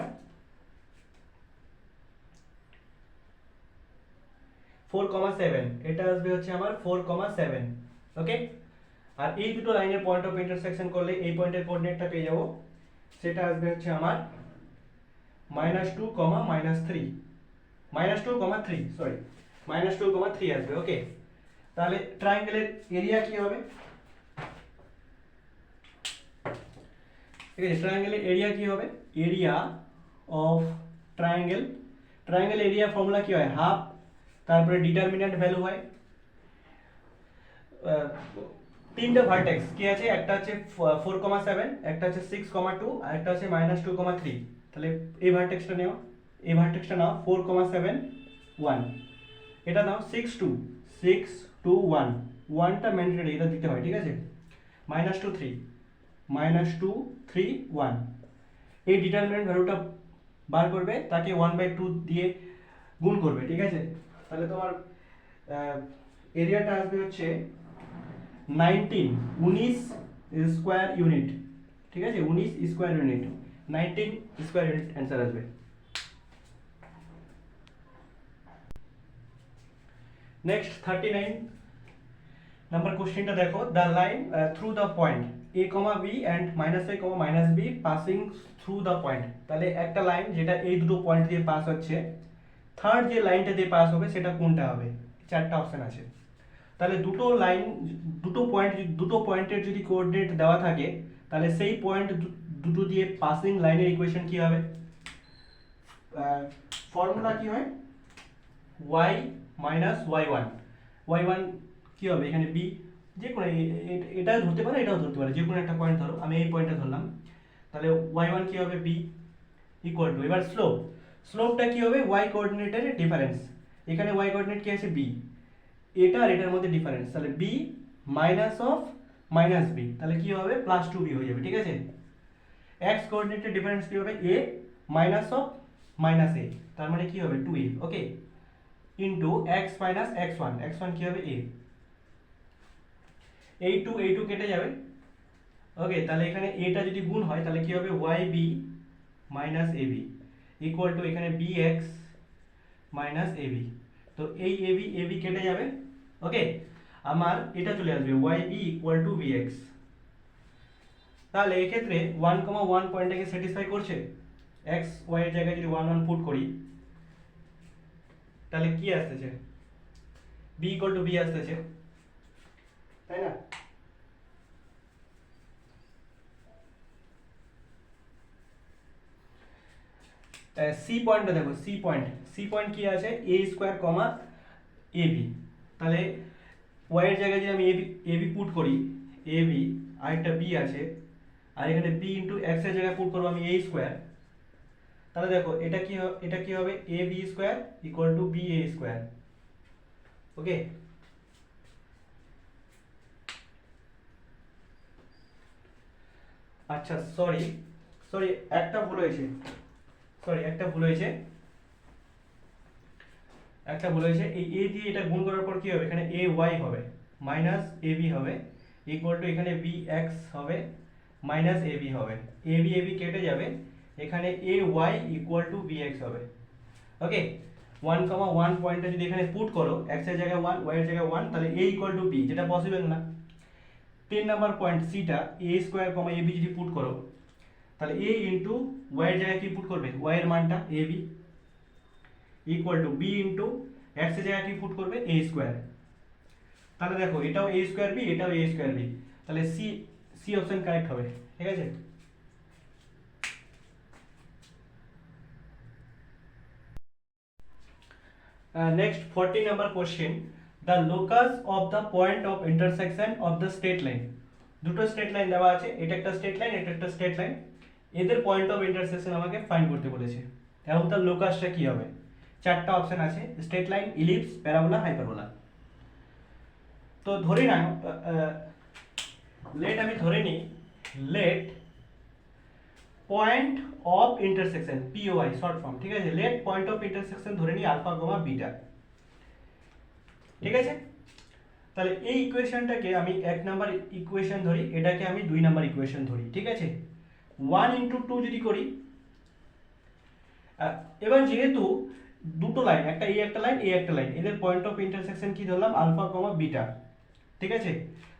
4,7 এটা আসবে হচ্ছে আমার 4,7 ওকে আর এই দুটো লাইনের পয়েন্ট অফ ইন্টারসেকশন করলে এই পয়েন্টের কোঅর্ডিনেটটা পেয়ে যাব সেটা আসবে হচ্ছে আমার -2, -3 সরি, -2, 3 আসবে। ওকে, তাহলে ট্রায়াঙ্গেলের এরিয়া কি হবে? ঠিক আছে, ট্রায়াঙ্গেলের এরিয়া কি হবে? Area of triangle, triangle area formula কি হয়? হাফ, তারপরে ডিটারমিন্যান্ট ভ্যালু হয় তিনটা ভার্টেক্স কি আছে, একটা হচ্ছে 4,7, একটা হচ্ছে 6,2 আর একটা হচ্ছে -2,3। তাহলে এই ভার্টেক্সটা নাও, এই ভার্টেক্সটা নাও 4,7, 1, এটা নাও 6,2, 6,2, 1, 1টা ম্যান্ডেটরি, এটা দিতে হয়, ঠিক আছে। -2, 3, -2, 3, 1, এই ডিটারমিনেন্ট ভ্যালুটা বার করবে, তাকে 1/2 দিয়ে গুণ করবে, ঠিক আছে। তাহলে তোমার এরিয়াটা আসবে হচ্ছে 19 স্কোয়ার ইউনিট, ঠিক আছে, 19 square unit, 19 square unit answer আসবে। নেক্সট 39 নাম্বার কোশ্চেনটা দেখো, the line through the point a, b and -a, -b passing through the point. তাহলে একটা লাইন যেটা এই দুটো পয়েন্ট দিয়ে পাস হচ্ছে, থার্ড যে লাইনটা দিয়ে পাস হবে সেটা কোনটা হবে? চারটা অপশন আছে। তাহলে দুটো লাইন, দুটো পয়েন্টের যদি কোঅর্ডিনেট দেওয়া থাকে, তাহলে সেই পয়েন্ট দুটো দিয়ে পাসিং লাইনের ইকুয়েশন কি হবে? ফর্মুলা কি হয়? y y1, y1 কি হবে এখানে? b, যে কোনো এটা ধরতে পারে, এটাও ধরতে পারে, যে কোনো একটা পয়েন্ট ধরো, আমি এই পয়েন্টটা ধরলাম। তাহলে y1 কি হবে? b ইকুয়াল টু, এবার স্লোপটা কি হবে? y কোঅর্ডিনেটের ডিফারেন্স, এখানে y কোঅর্ডিনেট কি আছে? b, এটা আর এটার মধ্যে ডিফারেন্স, তাহলে b minus of minus b, তাহলে কি হবে? +2b হয়ে যাবে, ঠিক আছে। x কোঅর্ডিনেটের ডিফারেন্স কি হবে? a minus of minus a, তার মানে কি হবে? 2a, ওকে, into x minus x1, x1 কি হবে? a, এই 2 কেটে যাবে, ওকে। তাহলে এখানে এটা যদি গুণ হয় তাহলে কি হবে? yb minus ab equal to এখানে bx মাইনাস ab, তো এই ab কেটে যাবে, ওকে। আমার এটা চলে আসবে yb ইকুয়াল টু bx। তাহলে এক্ষেত্রে 1,1 পয়েন্টটাকে স্যাটিসফাই করছে। x y এর জায়গায় যদি 1 1 পুট করি, তাহলে কি আসতেছে? b ইকুয়াল টু b আসতেছে, তাই না? সি পয়েন্টটা দেখো, সি পয়েন্ট কি আছে? a স্কোয়ার কমা ab, তাহলে y এর জায়গায় যদি আমি ab পুট করি, ab আর একটা b আছে, আর এখানে b ইনটু x এর জায়গায় পুট করব আমি a স্কোয়ার, তাহলে দেখো এটা কি হবে? ab square equal to ba square, okay. আচ্ছা, সরি একটা ভুল হয়েছে, এই a দিয়ে এটা গুণ করার পর কি হবে? এখানে ay হবে মাইনাস ab হবে ইকুয়াল টু এখানে bx হবে মাইনাস ab হবে, ab কেটে যাবে, এখানে ay ইকুয়াল টু bx হবে, ওকে। 1,1 পয়েন্টটা যদি এখানে পুট করো, x এর জায়গায় 1 y এর জায়গায় 1, তাহলে a ইকুয়াল টু b, যেটা পসিবল না। 3 নাম্বার পয়েন্ট সিটা a স্কোয়ার কমা ab যদি পুট করো, তাহলে a ইনটু y এর জায়গায় কি পুট করবে? y এর মানটা ab equal to b into x এর জায়গায় কি পুট করবে? a স্কোয়ার, তাহলে দেখো এটাও a স্কোয়ার b, এটাও a স্কোয়ার b, তাহলে সি অপশন কারেক্ট হবে, ঠিক আছে। Next 40 number question, the locus of the point of intersection of the straight line. দুটো স্ট্রেট লাইন দেওয়া আছে, এটা একটা স্ট্রেট লাইন, এটা একটা স্ট্রেট লাইন, এদের পয়েন্ট অফ ইন্টারসেকশন আমাকে ফাইন্ড করতে বলেছে, এবং তার লোকাসটা কি হবে? চারটা অপশন আছে, straight line, ellipse, parabola, hyperbola. তো ধরি না, আমি ধরে নিই, let point of intersection, POI short form, ঠিক আছে। লেট পয়েন্ট অফ ইন্টারসেকশন ধরে নিই আলফা কমা বিটা, ঠিক আছে। তাহলে এই ইকুয়েশনটাকে আমি 1 নাম্বার ইকুয়েশন ধরি, এটাকে আমি 2 নাম্বার ইকুয়েশন ধরি, ঠিক আছে। 1 ইনটু 2 যদি করি, এবার যেহেতু দুটো লাইন, একটা এই একটা লাইন, এই একটা লাইন, এদের পয়েন্ট অফ ইন্টারসেকশন কি ধরলাম? আলফা কমা বিটা, ঠিক আছে।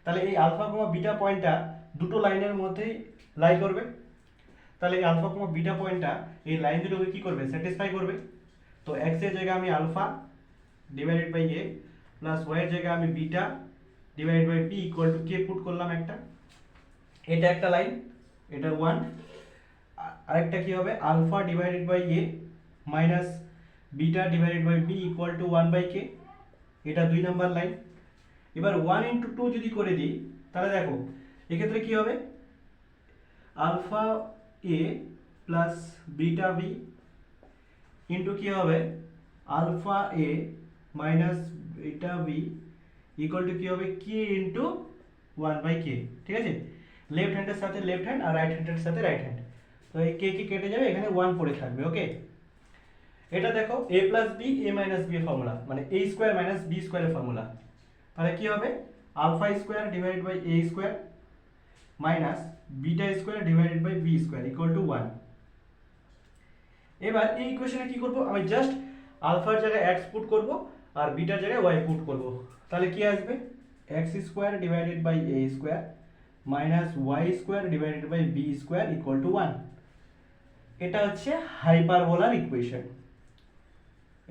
তাহলে এই আলফা কমা বিটা পয়েন্টটা দুটো লাইনের মধ্যেই লাই করবে, তাহলে এই আলফা কমা বিটা পয়েন্টটা এই লাইন দুটোকে কি করবে, স্যাটিসফাই করবে। তো x এর জায়গায় আমি alpha divided by a plus y এর জায়গায় আমি beta divided by p equal to k put করলাম একটা, এটা একটা লাইন, এটা 1। আরেকটা কি হবে, alpha divided by a minus beta divided by b equal to 1 by k, এটা 2 নাম্বার লাইন। এবার 1 ইন্টু 2 যদি করে দিই তাহলে দেখো এক্ষেত্রে কি হবে, alpha a plus beta b into কি হবে, alpha a minus beta b equal to কি হবে, k ইন্টু 1 বাই k। ঠিক আছে, লেফট হ্যান্ডের সাথে লেফট হ্যান্ড আর রাইট হ্যান্ডের সাথে রাইট হ্যান্ড, তো এই k কি কেটে যাবে, এখানে 1 পড়ে থাকবে। ওকে, এটা দেখো a plus b a minus b এর ফর্মুলা, মানে a স্কয়ার মাইনাস b স্কয়ারের ফর্মুলা। তাহলে কি হবে, alpha square divided by a square minus beta square divided by b square equal to 1। এবার এই ইকুয়েশনে কি করব, আমি জাস্ট আলফার জায়গায় x পুট করব আর বিটার জায়গায় y পুট করব। তাহলে কি আসবে, x square divided by a square minus y square divided by b square equal to 1। এটা হচ্ছে হাইপারবোলার ইকুয়েশন,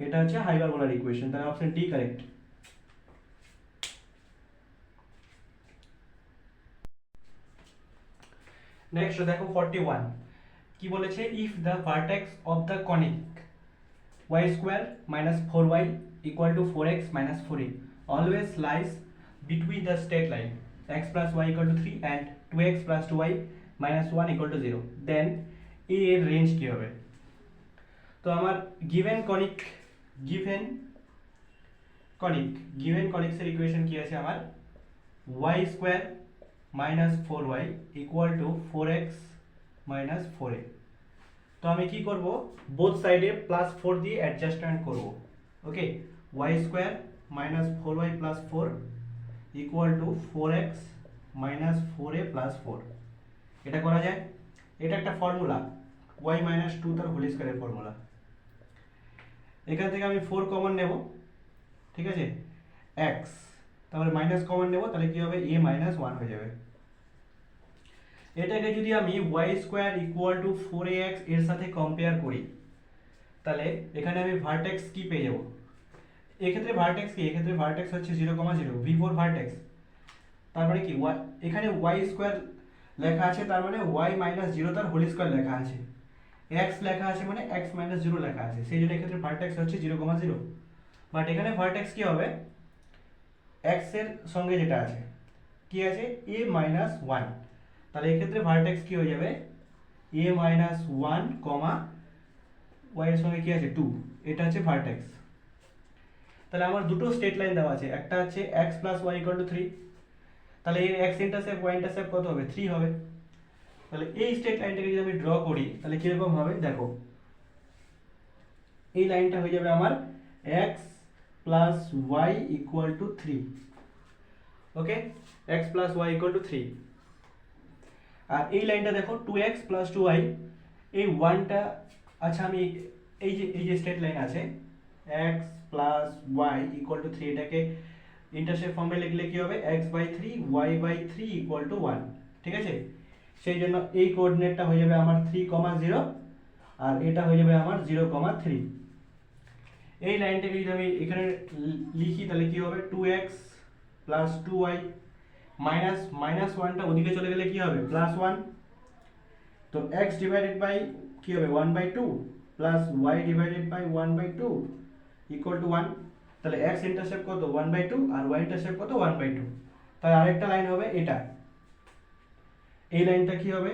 এটা হচ্ছে হাইপারবোলার ইকুয়েশন, তাহলে অপশন ডি কারেক্ট। নেক্সট দেখো 41 কি বলেছে, if the vertex of the conic y square minus 4y equal to 4x মাইনাস 4a always lies between the straight line x plus y equal to 3 and 2x plus 2y minus 1 equal to 0, then a এর range কি হবে। তো আমার given কনিক্সের equation কি আছে, আমার y square minus 4y equal to 4x মাইনাস 4a। তো আমি কি করব, বোথ সাইডে প্লাস 4 দিয়ে অ্যাডজাস্টমেন্ট করব। ওকে, y square minus 4y plus 4 equal to 4x মাইনাস 4a প্লাস 4, এটা করা যায়। এটা একটা ফর্মুলা, y মাইনাস 2 তার হোল স্কয়ারের ফর্মুলা। এখান থেকে আমি 4 কমন নেব, ঠিক আছে, x তারপরে মাইনাস কমন নেব, তাহলে কি হবে, a মাইনাস 1 হয়ে যাবে। এটাকে যদি আমি y square equal two 4ax এর সাথে কম্পেয়ার করি, তাহলে এখানে আমি ভার্টেক্স কি পেয়ে যাব, এক্ষেত্রে ভার্টেক্স কি, এক্ষেত্রে ভার্টেক্স হচ্ছে 0, 0 v4 ভার্টেক্স। তারপরে কি এখানে y স্কয়ার লেখা আছে, তার মানে y মাইনাস 0 তার হোল স্কয়ার লেখা আছে, x লেখা আছে মানে x মাইনাস 0 লেখা আছে, সেই জন্য এক্ষেত্রে ভার্টেক্স হচ্ছে 0, 0। বাট এখানে ভার্টেক্স কি হবে, x এর সঙ্গে যেটা আছে কি আছে, a মাইনাস 1, তাহলে এক্ষেত্রে ভার্টেক্স কি হয়ে যাবে, a মাইনাস 1 কমা y এর সঙ্গে কি আছে 2, এটা হচ্ছে ভার্টেক্স। তাহলে আমার দুটো স্ট্রেট লাইন দেওয়া আছে, একটা হচ্ছে x plus y equal to 3, তাহলে এই x ইন্টারসেপ্ট y ইন্টারসেপ্ট কত হবে, 3 হবে। তাহলে এই স্ট্রেট লাইনটাকে যদি আমি ড্র করি তাহলে কিরকম হবে, দেখো এই লাইনটা হয়ে যাবে আমার x plus y equal to 3। Okay, x plus y equal to 3। আর এই লাইনটা দেখো 2x প্লাস 2y, এই 1টা, আচ্ছা আমি এই যে স্ট্রেট লাইন আছে x plus y equal to 3, এটাকে ইন্টারসেপ্ট ফর্মে লিখলে কি হবে, x by 3 y by 3 equal to 1। ঠিক আছে, সেই জন্য এই কোঅর্ডিনেটটা হয়ে যাবে আমার 3, 0 আর এটা হয়ে যাবে আমার 0, 3। এই লাইনটাকে যদি আমি এখানে লিখি তাহলে কি হবে, 2x প্লাস 2y মাইনাস 1টা ওদিকে চলে গেলে কি হবে, প্লাস 1। তো x ডিভাইডেড বাই কি হবে 1/2 plus y divided by 1/2 equal to 1। তাহলে x ইন্টারসেপ্ট কত 1/2 আর y ইন্টারসেপ্ট কত 1/2। তাহলে আরেকটা লাইন হবে এটা, এই লাইনটা কি হবে,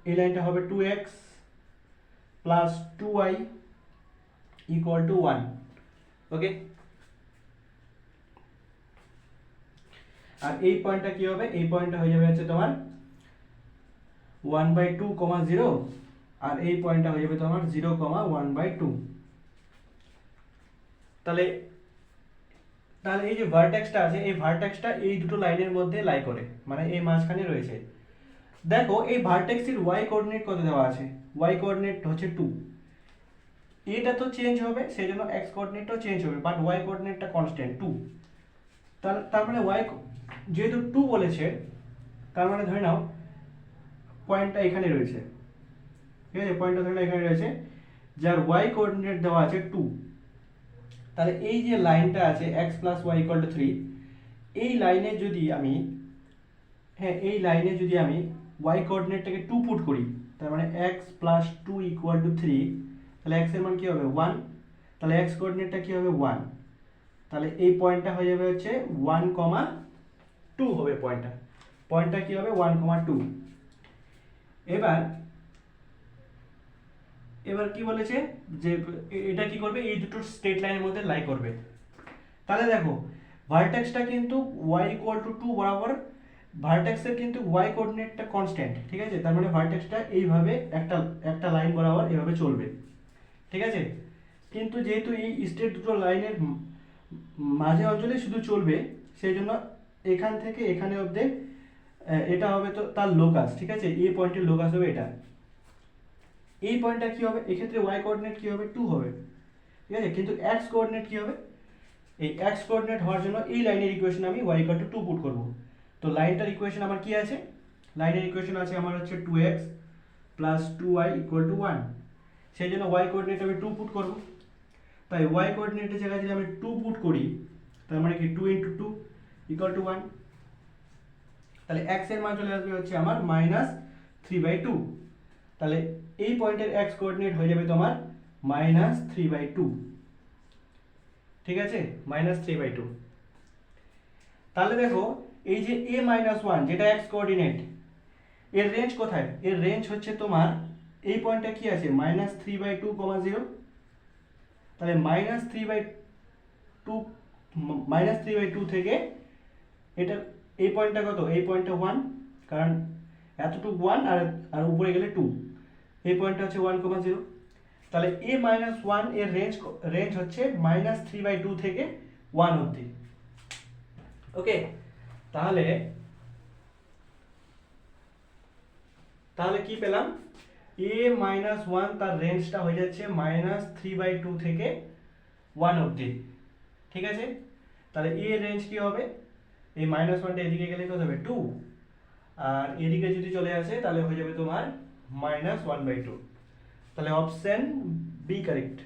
এই লাইনটা হবে 2x plus 2y equal to 1। ওকে, আর এই পয়েন্টটা কি হবে, এই পয়েন্টটা হয়ে যাবে হচ্ছে তোমার 1/2, 0 আর এই পয়েন্টটা হয়ে যাবে তোমার 0, 1/2। তাহলে এই যে ভার্টেক্সটা আছে, এই ভার্টেক্সটা এই দুটো লাইনের মধ্যে লাই করে, মানে এই মাঝখানে রয়েছে। দেখো এই ভার্টেক্সের y কোঅর্ডিনেট কত দেওয়া আছে, y কোঅর্ডিনেট হচ্ছে 2, এটা তো চেঞ্জ হবে সেই জন্য x কোঅর্ডিনেটও চেঞ্জ হবে, বাট y কোঅর্ডিনেটটা কনস্ট্যান্ট 2। তার মানে y যেহেতু 2 বলেছে, তার মানে ধরে নাও পয়েন্টটা এখানে রয়েছে, ঠিক আছে, পয়েন্টটা ধরে নাও এখানে রয়েছে, যার ওয়াই কোঅর্ডিনেট দেওয়া আছে 2। তাহলে এই যে লাইনটা আছে x plus y equal to 3, এই লাইনে যদি আমি, হ্যাঁ এই লাইনে যদি আমি y কোঅর্ডিনেটটাকে 2 পুট করি, তার মানে x প্লাস 2 ইকুয়াল টু 3, তাহলে x এর মান কি হবে 1, তাহলে x কোঅর্ডিনেটটা কি হবে 1, তাহলে এই পয়েন্টটা হয়ে যাবে হচ্ছে 1,2 হবে পয়েন্টটা কি হবে 1,2। এবার কি বলেছে যে এটা কি করবে, এই দুটো স্ট্রেট লাইনের মধ্যে লাই করবে। তাহলে দেখো ভার্টেক্সটা কিন্তু y ইকুয়াল টু 2 বরাবর, ভার্টেক্সের কিন্তু y কোঅর্ডিনেটটা কনস্ট্যান্ট, ঠিক আছে, তার মানে ভার্টেক্সটা এইভাবে একটা একটা লাইন বরাবর এভাবে চলবে, ঠিক আছে। কিন্তু যেহেতু এই স্ট্রেট দুটো লাইনের মাঝে অঞ্চলে শুধু চলবে, সেই জন্য এখান থেকে এখানে অবধি এটা হবে তো তার লোকাস, ঠিক আছে, এই পয়েন্টের লোকাস হবে এটা। এই পয়েন্টটা কি হবে, এক্ষেত্রে y কোঅর্ডিনেট কি হবে 2 হবে, ঠিক আছে, কিন্তু x কোঅর্ডিনেট কি হবে, এই x কোঅর্ডিনেট হওয়ার জন্য এই লাইনের ইকুয়েশন আমি y ইকুয়াল টু 2 পুট করব। তো লাইনটার ইকুয়েশন আমার কি আছে, লাইনের ইকুয়েশন আছে আমার হচ্ছে 2x plus 2y equal to 1, সেই জন্য y কোঅর্ডিনেট আমি 2 পুট করব। তাই y কোঅর্ডিনেটের জায়গায় যদি আমি 2 পুট করি, তার মানে কি 2 ইন্টু 2 ইকুয়াল টু 1, তাহলে x এর মান চলে আসবে হচ্ছে আমার -3/2, তাহলে এই পয়েন্টের x কোঅর্ডিনেট হয়ে যাবে তোমার -3/2, ঠিক আছে, -3/2। তাহলে দেখো এই যে a-1 যেটা x কোঅর্ডিনেট, এর রেঞ্জ কোথায়, এর রেঞ্জ হচ্ছে তোমার এই পয়েন্টটা কি আছে -3/2, 0, তাহলে -3/2 থেকে এটা এই পয়েন্টটা কত, এই পয়েন্টটা 1, কারণ এতটুকু 1 আর উপরে গেলে 2, এই পয়েন্টটা হচ্ছে 1,0, তাহলে a-1 এর রেঞ্জ হচ্ছে -3/2 থেকে 1 অবধি। ওকে, তাহলে কি পেলাম, a-1 তার রেঞ্জটা হয়ে যাচ্ছে -3/2 থেকে 1 অবধি, ঠিক আছে। তাহলে a এর রেঞ্জ কি হবে, এই -1টা এদিকে গেলে কত হবে 2, আর এদিকে যদি চলে আসে তাহলে হয়ে যাবে তোমার -1/2, তাহলে অপশন বি কারেক্ট।